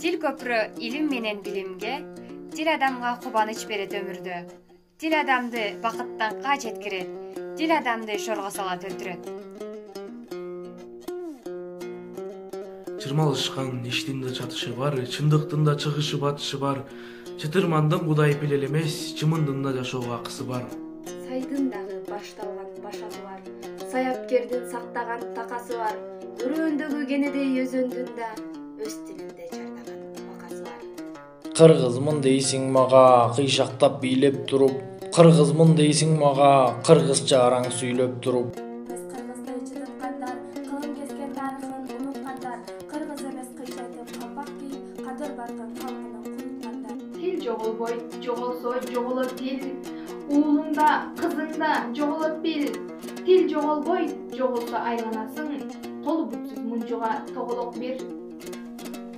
Dil köprü ilim menen bilimge, dil adamga kubanıç beret ömürde. Dil adamdı bakıttan kaç etkiret, dil adamdı şorga salat öldüret. Çırmalışkan iştin de çatışı var, çındıktın da çıkışı batışı var. Çıtırmandın Kuday bilelemez, çımındın da jaşoğu akısı var. Сайдын дагы башталган башасы бар. Саяпкердин сактаган такасы бар. Өрөөндөгү кенедей өзөндүн да өз тилинде жардаган макасы бар. Кыргызмын дейсиң мага, кыйшактап бийлеп туруп. Кыргызмын дейсиң мага, кыргызча араң сүйлөп туруп. Кыргызды чыдыткандар, кылым кескен тарыхын унуткандар, кыргыз эмес кыйшайтып капак кийип, кадыр барган калкынын куруткандар. Til жоголбойт, жоголсо жоголот дил. Уулуңда, кызыңда жоголот бил. Til жоголбойт, жоголсо айланасың. Колу бутсуз мунжуга тоголок бир.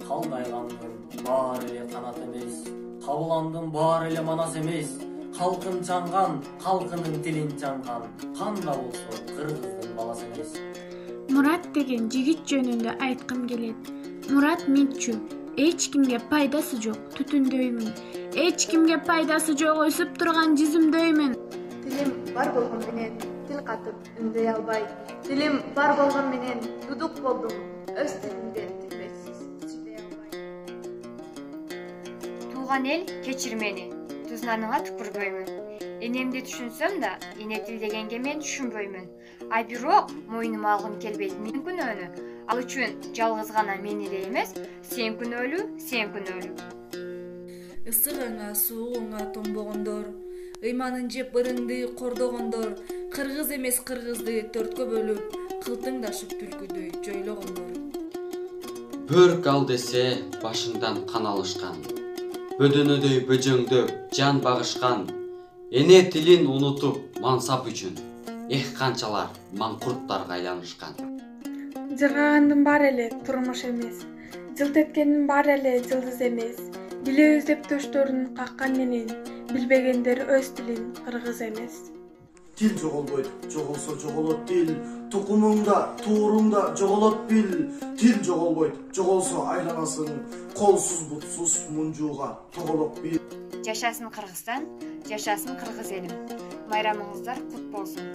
Калдайландым, баары эле канат эмес. Кабыландым, баары эле манас эмес. Калкын чаңган, калкынын тилин чаңган. Канда болсо кыргыздын баласы эмес. Мурат деген жигит жөнүндө айткым келет. Мурат Митчу. Эч кимге пайдасы жок, түтүндөймүн. Эч кимге пайдасы жок, өсүп турган жүзүмдөймүн. Тилим бар болгон менен тил катып үндөй албай. Тилим бар болгон менен дудук болдум. Өз тилимде тилбексиз сүйлөй албай. Туған ел кечир мени, тузнаныңа түкүрбөймүн. Энемди түшүнсөм да, эне тил дегенге мен түшүнбөймүн. А бирок мойнума алгым келбейт менин күнөөнү. Ал үчүн жалгыз гана мен эле эмес, сен күнөөлүү, сен күнөөлүү. Ысыгыңа, сууңа томбогондор, ыйманын жеп ырыңды кордогондор, кыргыз эмес кыргызды төрткө бөлүп, кылтыңдашып түлкүдөй жойлогондор. Бөрк ал десе башыңдан кан алышкан, бөдөнөдөй бөжөңдөп жан багышкан, эне тилин унутуп мансап үчүн, канчалар маңкурттарга айланышкан. Жыргагандын баары эле турмуш эмес, жылт эткендин баары эле жылдыз эмес. Билебиз деп төштөрүн каккан менен, билбегендер өз тилин кыргыз эмес. Тил жоголбойт, жоголсо жоголот дил. Тукумуңда, тууруңда жоголот бил. Тил жоголбойт, жоголсо айланасың. Колсуз бутсуз мунжууга тоголок бил. Жашасын Кыргызстан, жашасын кыргыз элим. Майрамыңыздар кут болсун.